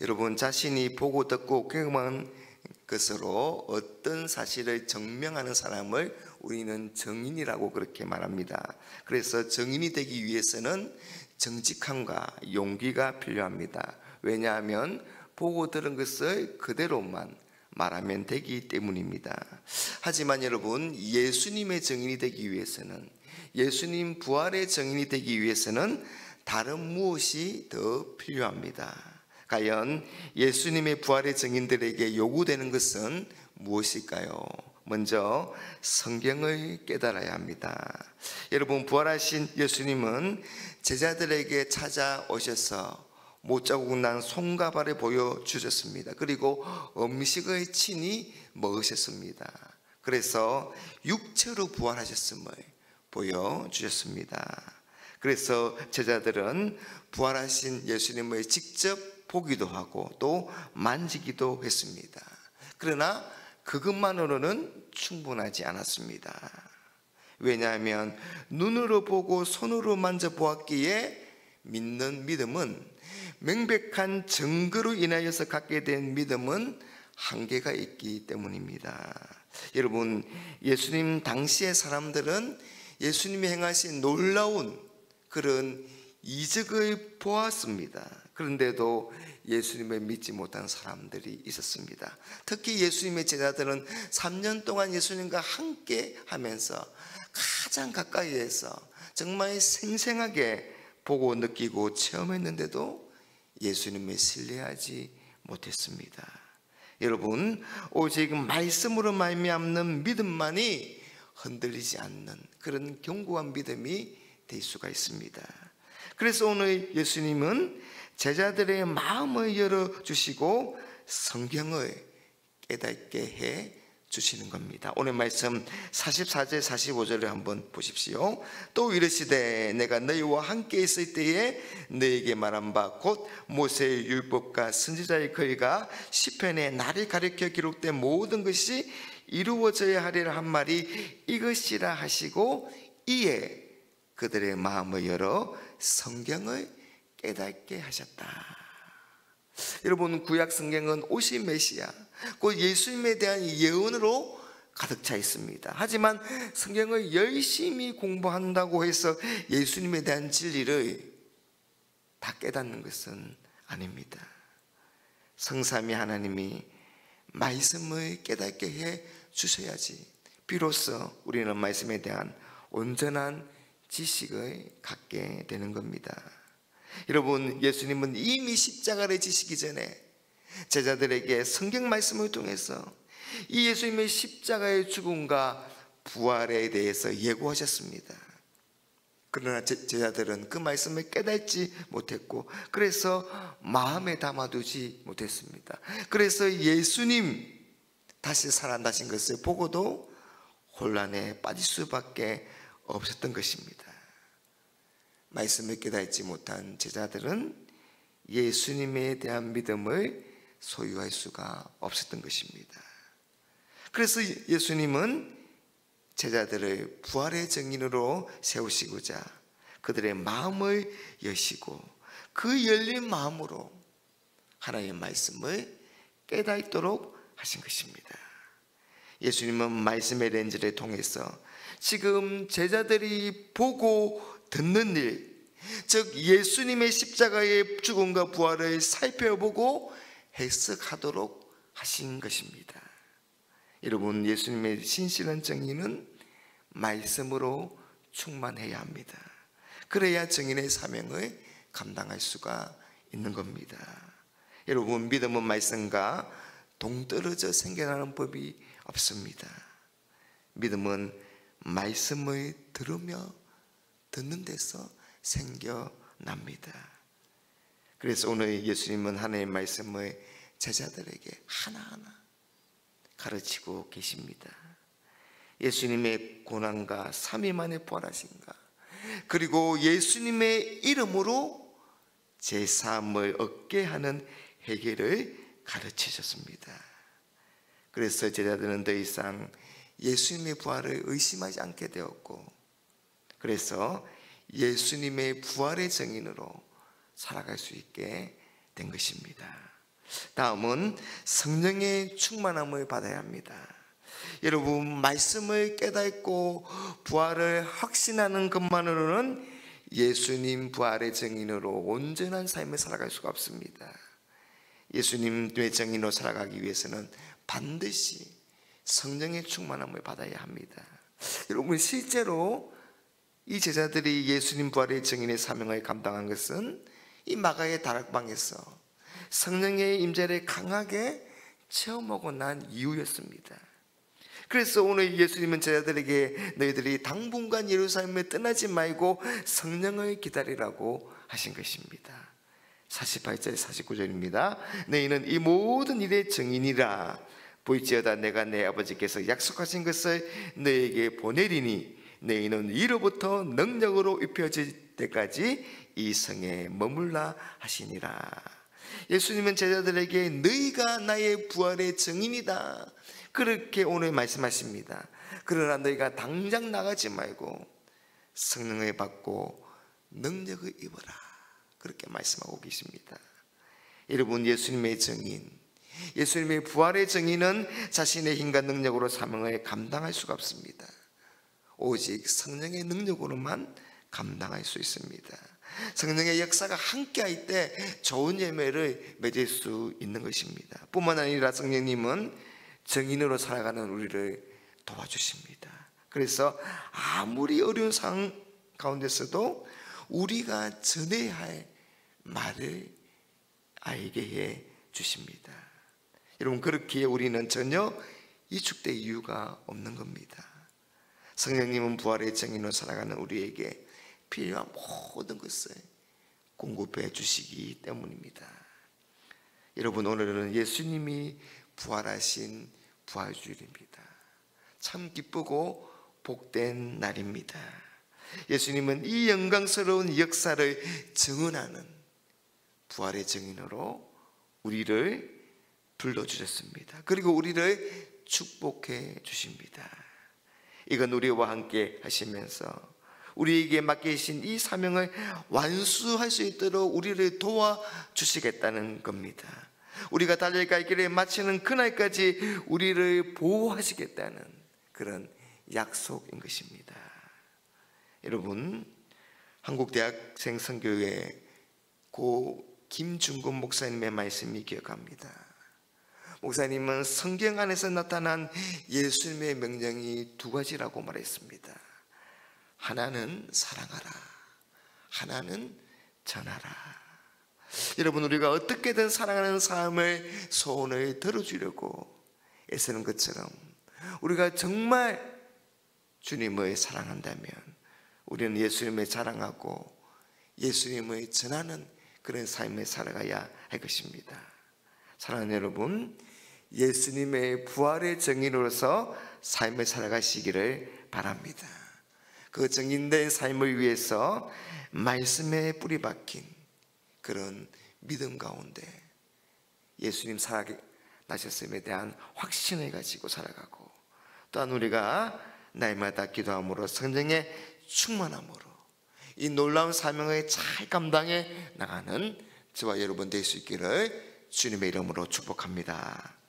여러분, 자신이 보고 듣고 경험한 것으로 어떤 사실을 증명하는 사람을 우리는 증인이라고 그렇게 말합니다. 그래서 증인이 되기 위해서는 정직함과 용기가 필요합니다. 왜냐하면 보고 들은 것을 그대로만 말하면 되기 때문입니다. 하지만 여러분, 예수님의 증인이 되기 위해서는, 예수님 부활의 증인이 되기 위해서는 다른 무엇이 더 필요합니다. 과연 예수님의 부활의 증인들에게 요구되는 것은 무엇일까요? 먼저 성경을 깨달아야 합니다. 여러분, 부활하신 예수님은 제자들에게 찾아오셔서 못자국 난 손과 발을 보여주셨습니다. 그리고 음식을 친히 먹으셨습니다. 그래서 육체로 부활하셨음을 보여주셨습니다. 그래서 제자들은 부활하신 예수님을 직접 보기도 하고 또 만지기도 했습니다. 그러나 그것만으로는 충분하지 않았습니다. 왜냐하면 눈으로 보고 손으로 만져보았기에 믿는 믿음은, 명백한 증거로 인하여서 갖게 된 믿음은 한계가 있기 때문입니다. 여러분, 예수님 당시의 사람들은 예수님이 행하신 놀라운 그런 이적을 보았습니다. 그런데도 예수님을 믿지 못한 사람들이 있었습니다. 특히 예수님의 제자들은 3년 동안 예수님과 함께 하면서 가장 가까이에서 정말 생생하게 보고 느끼고 체험했는데도 예수님을 신뢰하지 못했습니다. 여러분, 오직 말씀으로 말미암는 믿음만이 흔들리지 않는 그런 견고한 믿음이 될 수가 있습니다. 그래서 오늘 예수님은 제자들의 마음을 열어주시고 성경을 깨닫게 해 주시는 겁니다. 오늘 말씀 44절 45절을 한번 보십시오. 또 이르시되 내가 너희와 함께 있을 때에 너희에게 말한 바 곧 모세의 율법과 선지자의 글과 시편에 나를 가리켜 기록된 모든 것이 이루어져야 하리라 한 말이 이것이라 하시고 이에 그들의 마음을 열어 성경을 깨닫게 하셨다. 여러분, 구약 성경은 오실 메시아, 곧 예수님에 대한 예언으로 가득 차 있습니다. 하지만 성경을 열심히 공부한다고 해서 예수님에 대한 진리를 다 깨닫는 것은 아닙니다. 성삼위 하나님이 말씀을 깨닫게 해 주셔야지 비로소 우리는 말씀에 대한 온전한 지식을 갖게 되는 겁니다. 여러분, 예수님은 이미 십자가를 지시기 전에 제자들에게 성경 말씀을 통해서 이 예수님의 십자가의 죽음과 부활에 대해서 예고하셨습니다. 그러나 제자들은 그 말씀을 깨닫지 못했고, 그래서 마음에 담아두지 못했습니다. 그래서 예수님 다시 살아나신 것을 보고도 혼란에 빠질 수밖에 없었던 것입니다. 말씀을 깨닫지 못한 제자들은 예수님에 대한 믿음을 소유할 수가 없었던 것입니다. 그래서 예수님은 제자들을 부활의 증인으로 세우시고자 그들의 마음을 여시고 그 열린 마음으로 하나님의 말씀을 깨닫도록 하신 것입니다. 예수님은 말씀의 렌즈를 통해서 지금 제자들이 보고 듣는 일, 즉 예수님의 십자가의 죽음과 부활을 살펴보고 해석하도록 하신 것입니다. 여러분, 예수님의 신실한 증인은 말씀으로 충만해야 합니다. 그래야 증인의 사명을 감당할 수가 있는 겁니다. 여러분, 믿음은 말씀과 동떨어져 생겨나는 법이 없습니다. 믿음은 말씀을 들으며 듣는 데서 생겨납니다. 그래서 오늘 예수님은 하나님의 말씀을 제자들에게 하나하나 가르치고 계십니다. 예수님의 고난과 3일 만에 부활하신가, 그리고 예수님의 이름으로 제사함을 얻게 하는 해결을 가르치셨습니다. 그래서 제자들은 더 이상 예수님의 부활을 의심하지 않게 되었고, 그래서 예수님의 부활의 증인으로 살아갈 수 있게 된 것입니다. 다음은 성령의 충만함을 받아야 합니다. 여러분, 말씀을 깨닫고 부활을 확신하는 것만으로는 예수님 부활의 증인으로 온전한 삶을 살아갈 수가 없습니다. 예수님의 증인으로 살아가기 위해서는 반드시 성령의 충만함을 받아야 합니다. 여러분, 실제로 이 제자들이 예수님 부활의 증인의 사명을 감당한 것은 이 마가의 다락방에서 성령의 임재를 강하게 체험하고 난 이후였습니다. 그래서 오늘 예수님은 제자들에게 너희들이 당분간 예루살렘에 떠나지 말고 성령을 기다리라고 하신 것입니다. 48절 49절입니다. 너희는 이 모든 일의 증인이라. 보일지어다 내가 내 아버지께서 약속하신 것을 너희에게 보내리니 너희는 이로부터 능력으로 입혀질 때까지 이 성에 머물라 하시니라. 예수님은 제자들에게 너희가 나의 부활의 증인이다, 그렇게 오늘 말씀하십니다. 그러나 너희가 당장 나가지 말고 성령을 받고 능력을 입어라, 그렇게 말씀하고 계십니다. 여러분, 예수님의 증인, 예수님의 부활의 증인은 자신의 힘과 능력으로 사명을 감당할 수가 없습니다. 오직 성령의 능력으로만 감당할 수 있습니다. 성령의 역사가 함께할 때 좋은 예매를 맺을 수 있는 것입니다. 뿐만 아니라 성령님은 증인으로 살아가는 우리를 도와주십니다. 그래서 아무리 어려운 상황 가운데서도 우리가 전해야 할 말을 알게 해 주십니다. 여러분, 그렇기에 우리는 전혀 위축될 이유가 없는 겁니다. 성령님은 부활의 증인으로 살아가는 우리에게 필요한 모든 것을 공급해 주시기 때문입니다. 여러분, 오늘은 예수님이 부활하신 부활주일입니다. 참 기쁘고 복된 날입니다. 예수님은 이 영광스러운 역사를 증언하는 부활의 증인으로 우리를 불러주셨습니다. 그리고 우리를 축복해 주십니다. 이건 우리와 함께 하시면서 우리에게 맡기신 이 사명을 완수할 수 있도록 우리를 도와주시겠다는 겁니다. 우리가 달려갈 길에 마치는 그날까지 우리를 보호하시겠다는 그런 약속인 것입니다. 여러분, 한국대학생 선교회 고 김중곤 목사님의 말씀이 기억합니다. 목사님은 성경 안에서 나타난 예수님의 명령이 두 가지라고 말했습니다. 하나는 사랑하라, 하나는 전하라. 여러분, 우리가 어떻게든 사랑하는 삶을 소원을 들어주려고 애쓰는 것처럼 우리가 정말 주님을 사랑한다면 우리는 예수님을 자랑하고 예수님을 전하는 그런 삶을 살아가야 할 것입니다. 사랑하는 여러분, 예수님의 부활의 증인으로서 삶을 살아가시기를 바랍니다. 그 증인된 삶을 위해서 말씀에 뿌리 박힌 그런 믿음 가운데 예수님 살아나셨음에 대한 확신을 가지고 살아가고, 또한 우리가 날마다 기도함으로 성령의 충만함으로 이 놀라운 사명을 잘 감당해 나가는 저와 여러분 될 수 있기를 주님의 이름으로 축복합니다.